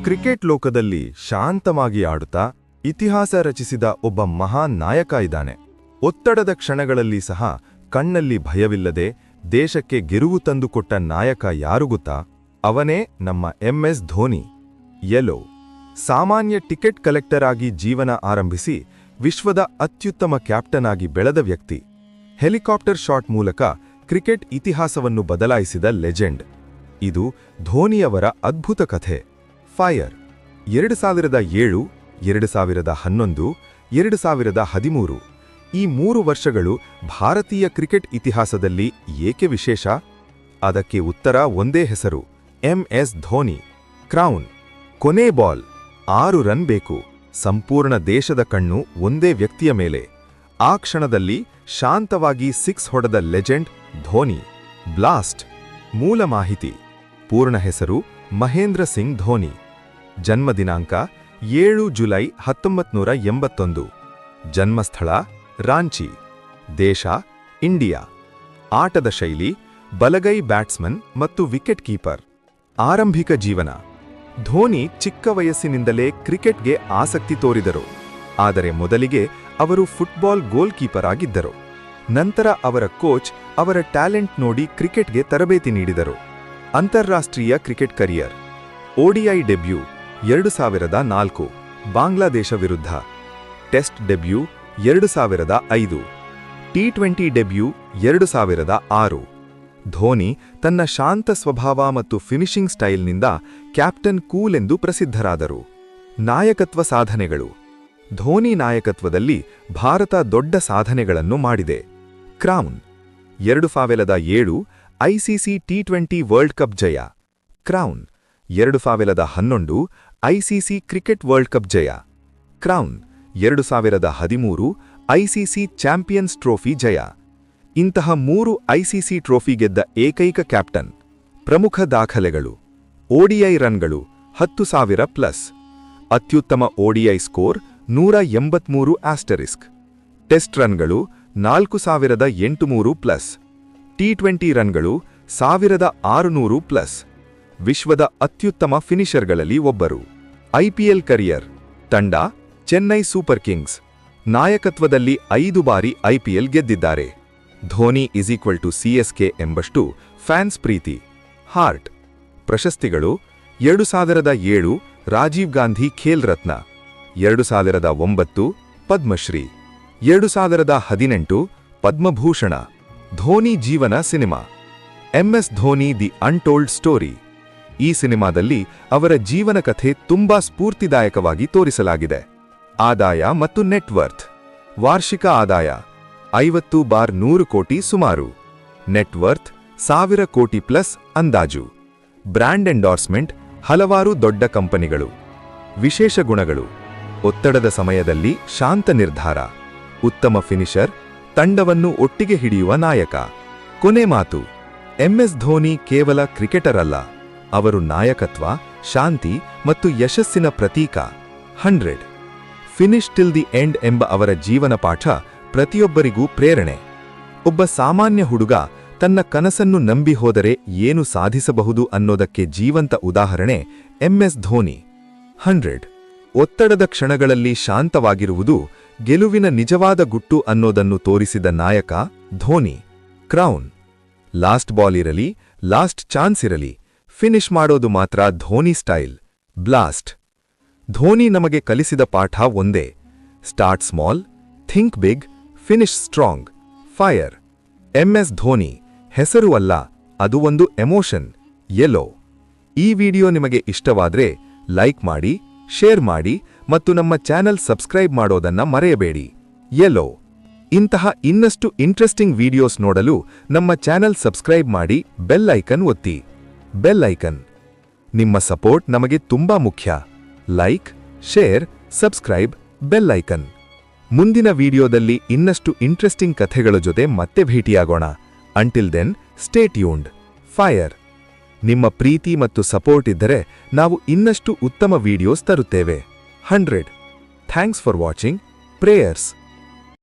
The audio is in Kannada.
ಕ್ರಿಕೆಟ್ ಲೋಕದಲ್ಲಿ ಶಾಂತವಾಗಿ ಆಡುತ್ತಾ ಇತಿಹಾಸ ರಚಿಸಿದ ಒಬ್ಬ ಮಹಾನ್ ನಾಯಕ ಇದ್ದಾನೆ. ಒತ್ತಡದ ಕ್ಷಣಗಳಲ್ಲಿ ಸಹ ಕಣ್ಣಲ್ಲಿ ಭಯವಿಲ್ಲದೆ ದೇಶಕ್ಕೆ ಗೆಲುವು ತಂದುಕೊಟ್ಟ ನಾಯಕ ಯಾರು ಗೊತ್ತಾ? ಅವನೇ ನಮ್ಮ MS ಧೋನಿ. ಯೆಲ್ಲೋ ಸಾಮಾನ್ಯ ಟಿಕೆಟ್ ಕಲೆಕ್ಟರ್ ಆಗಿ ಜೀವನ ಆರಂಭಿಸಿ ವಿಶ್ವದ ಅತ್ಯುತ್ತಮ ಕ್ಯಾಪ್ಟನ್ ಆಗಿ ಬೆಳೆದ ವ್ಯಕ್ತಿ. ಹೆಲಿಕಾಪ್ಟರ್ ಶಾಟ್ ಮೂಲಕ ಕ್ರಿಕೆಟ್ ಇತಿಹಾಸವನ್ನು ಬದಲಾಯಿಸಿದ ಲೆಜೆಂಡ್. ಇದು ಧೋನಿಯವರ ಅದ್ಭುತ ಕಥೆ. ಫೈರ್ 2007, 2011, 2013 ಈ 3 ವರ್ಷಗಳು ಭಾರತೀಯ ಕ್ರಿಕೆಟ್ ಇತಿಹಾಸದಲ್ಲಿ ಏಕೆ ವಿಶೇಷ? ಅದಕ್ಕೆ ಉತ್ತರ ಒಂದೇ ಹೆಸರು, MS ಧೋನಿ. ಕ್ರೌನ್. ಕೊನೆ ಬಾಲ್ 6 ರನ್ ಬೇಕು. ಸಂಪೂರ್ಣ ದೇಶದ ಕಣ್ಣು ಒಂದೇ ವ್ಯಕ್ತಿಯ ಮೇಲೆ. ಆ ಕ್ಷಣದಲ್ಲಿ ಶಾಂತವಾಗಿ 6 ಹೊಡೆದ ಲೆಜೆಂಡ್ ಧೋನಿ. ಬ್ಲಾಸ್ಟ್. ಮೂಲ ಮಾಹಿತಿ. ಪೂರ್ಣ ಹೆಸರು ಮಹೇಂದ್ರ ಸಿಂಗ್ ಧೋನಿ. ಜನ್ಮ ದಿನಾಂಕ 7 ಜುಲೈ 1981. ಜನ್ಮಸ್ಥಳ ರಾಂಚಿ. ದೇಶ ಇಂಡಿಯಾ. ಆಟದ ಶೈಲಿ ಬಲಗೈ ಬ್ಯಾಟ್ಸ್ಮನ್ ಮತ್ತು ವಿಕೆಟ್ ಕೀಪರ್. ಆರಂಭಿಕ ಜೀವನ. ಧೋನಿ ಚಿಕ್ಕ ವಯಸ್ಸಿನಿಂದಲೇ ಕ್ರಿಕೆಟ್ಗೆ ಆಸಕ್ತಿ ತೋರಿದರು. ಆದರೆ ಮೊದಲಿಗೆ ಅವರು ಫುಟ್ಬಾಲ್ ಗೋಲ್ ಕೀಪರ್ ಆಗಿದ್ದರು. ನಂತರ ಅವರ ಕೋಚ್ ಅವರ ಟ್ಯಾಲೆಂಟ್ ನೋಡಿ ಕ್ರಿಕೆಟ್ಗೆ ತರಬೇತಿ ನೀಡಿದರು. ಅಂತಾರಾಷ್ಟ್ರೀಯ cricket career. ODI debut 2004 Bangladesh ವಿರುದ್ಧ. Test debut 2005. T20 debut 2006. Dhoni ತನ್ನ ಶಾಂತ ಸ್ವಭಾವ ಮತ್ತು ಫಿನಿಶಿಂಗ್ ಸ್ಟೈಲ್ನಿಂದ ಕ್ಯಾಪ್ಟನ್ ಕೂಲ್ ಎಂದು ಪ್ರಸಿದ್ಧರಾದರು. ನಾಯಕತ್ವ ಸಾಧನೆಗಳು. ಧೋನಿ ನಾಯಕತ್ವದಲ್ಲಿ ಭಾರತ ದೊಡ್ಡ ಸಾಧನೆಗಳನ್ನು ಮಾಡಿದೆ. Crown. 2007 ICC T20 world cup ಜಯ. Crown. 2011 ICC cricket world cup ಜಯ. ಕ್ರೌನ್. 2013 ICC ಚಾಂಪಿಯನ್ಸ್ ಟ್ರೋಫಿ ಜಯ. ಇಂತಹ 3 ICC ಟ್ರೋಫಿ ಗೆದ್ದ ಏಕೈಕ ಕ್ಯಾಪ್ಟನ್. ಪ್ರಮುಖ ದಾಖಲೆಗಳು. ODI ರನ್ಗಳು 10,000+. ಅತ್ಯುತ್ತಮ ODI ಸ್ಕೋರ್ 183*. ಟೆಸ್ಟ್ ರನ್ಗಳು 4,800+. T20 ರನ್ಗಳು 1,600+. ವಿಶ್ವದ ಅತ್ಯುತ್ತಮ ಫಿನಿಷರ್ಗಳಲ್ಲಿ ಒಬ್ಬರು. IPL career. ತಂಡ ಚೆನ್ನೈ ಸೂಪರ್ ಕಿಂಗ್ಸ್. ನಾಯಕತ್ವದಲ್ಲಿ 5 ಬಾರಿ IPL ಗೆದ್ದಿದ್ದಾರೆ. ಧೋನಿ CSK ಎಂಬಷ್ಟು ಫ್ಯಾನ್ಸ್ ಪ್ರೀತಿ. ಹಾರ್ಟ್. ಪ್ರಶಸ್ತಿಗಳು 2007 ರಾಜೀವ್ ಗಾಂಧಿ ಖೇಲ್ ರತ್ನ. 2009 ಪದ್ಮಶ್ರೀ. 2018 ಪದ್ಮಭೂಷಣ. ಧೋನಿ ಜೀವನ cinema. MS Dhoni the untold story. ಈ ಸಿನಿಮಾದಲ್ಲಿ ಅವರ ಜೀವನ ಕಥೆ ತುಂಬಾ ಸ್ಫೂರ್ತಿದಾಯಕವಾಗಿ ತೋರಿಸಲಾಗಿದೆ. ಆದಾಯ ಮತ್ತು ನೆಟ್ವರ್ತ್. ವಾರ್ಷಿಕ ಆದಾಯ 50/100 ಕೋಟಿ ಸುಮಾರು. ನೆಟ್ವರ್ತ್ 1,000 ಕೋಟಿ ಪ್ಲಸ್ ಅಂದಾಜು. ಬ್ರ್ಯಾಂಡ್ ಎಂಡೋರ್ಸ್ಮೆಂಟ್ ಹಲವಾರು ದೊಡ್ಡ ಕಂಪನಿಗಳು. ವಿಶೇಷ ಗುಣಗಳು. ಒತ್ತಡದ ಸಮಯದಲ್ಲಿ ಶಾಂತ ನಿರ್ಧಾರ. ಉತ್ತಮ ಫಿನಿಷರ್. ತಂಡವನ್ನು ಒಟ್ಟಿಗೆ ಹಿಡಿಯುವ ನಾಯಕ. ಕೊನೆ ಮಾತು. MS ಧೋನಿ ಕೇವಲ ಕ್ರಿಕೆಟರ್ ಅಲ್ಲ, ಅವರು ನಾಯಕತ್ವ, ಶಾಂತಿ ಮತ್ತು ಯಶಸ್ಸಿನ ಪ್ರತೀಕ. 100 ಫಿನಿಶ್ ಟಿಲ್ ದಿ ಎಂಡ್ ಎಂಬ ಅವರ ಜೀವನ ಪಾಠ ಪ್ರತಿಯೊಬ್ಬರಿಗೂ ಪ್ರೇರಣೆ. ಒಬ್ಬ ಸಾಮಾನ್ಯ ಹುಡುಗ ತನ್ನ ಕನಸನ್ನು ನಂಬಿ ಹೋದರೆ ಏನು ಸಾಧಿಸಬಹುದು ಅನ್ನೋದಕ್ಕೆ ಜೀವಂತ ಉದಾಹರಣೆ MS ಧೋನಿ. 100 ಒತ್ತಡದ ಕ್ಷಣಗಳಲ್ಲಿ ಶಾಂತವಾಗಿರುವುದು ಗೆಲುವಿನ ನಿಜವಾದ ಗುಟ್ಟು ಅನ್ನೋದನ್ನು ತೋರಿಸಿದ ನಾಯಕ ಧೋನಿ. ಕ್ರೌನ್. ಲಾಸ್ಟ್ ಬಾಲ್ ಇರಲಿ, ಲಾಸ್ಟ್ ಚಾನ್ಸ್ ಇರಲಿ, ಫಿನಿಶ್ ಮಾಡೋದು ಮಾತ್ರ ಧೋನಿ ಸ್ಟೈಲ್. ಬ್ಲಾಸ್ಟ್. ಧೋನಿ ನಮಗೆ ಕಲಿಸಿದ ಪಾಠ ಒಂದೇ: start small, think big, finish strong. Fire. MS Dhoni ಹೆಸರು ಅಲ್ಲ, ಅದು ಒಂದು ಎಮೋಷನ್. ಯೆಲ್ಲೋ. ಈ ವಿಡಿಯೋ ನಿಮಗೆ ಇಷ್ಟವಾದ್ರೆ ಲೈಕ್ ಮಾಡಿ, ಶೇರ್ ಮಾಡಿ ಮತ್ತು ನಮ್ಮ ಚಾನೆಲ್ ಸಬ್ಸ್ಕ್ರೈಬ್ ಮಾಡೋದನ್ನ ಮರೆಯಬೇಡಿ. ಯೆಲ್ಲೋ. ಇಂತಹ ಇನ್ನಷ್ಟು ಇಂಟ್ರೆಸ್ಟಿಂಗ್ ವಿಡಿಯೋಸ್ ನೋಡಲು ನಮ್ಮ ಚಾನೆಲ್ ಸಬ್ಸ್ಕ್ರೈಬ್ ಮಾಡಿ, ಬೆಲ್ ಐಕನ್ ಒತ್ತಿ. Bell icon. ನಿಮ್ಮ ಸಪೋರ್ಟ್ ನಮಗೆ ತುಂಬಾ ಮುಖ್ಯ. Like, share, subscribe, bell icon. ಮುಂದಿನ ವಿಡಿಯೋದಲ್ಲಿ ಇನ್ನಷ್ಟು ಇಂಟ್ರೆಸ್ಟಿಂಗ್ ಕಥೆಗಳ ಜೊತೆ ಮತ್ತೆ ಭೇಟಿಯಾಗೋಣ. Until then, stay tuned. Fire. ನಿಮ್ಮ ಪ್ರೀತಿ ಮತ್ತು ಸಪೋರ್ಟ್ ಇದ್ದರೆ ನಾವು ಇನ್ನಷ್ಟು ಉತ್ತಮ ವಿಡಿಯೋಸ್ ತರುತ್ತೇವೆ. 100 ಥ್ಯಾಂಕ್ಸ್ ಫಾರ್ ವಾಚಿಂಗ್. ಪ್ರೇಯರ್ಸ್.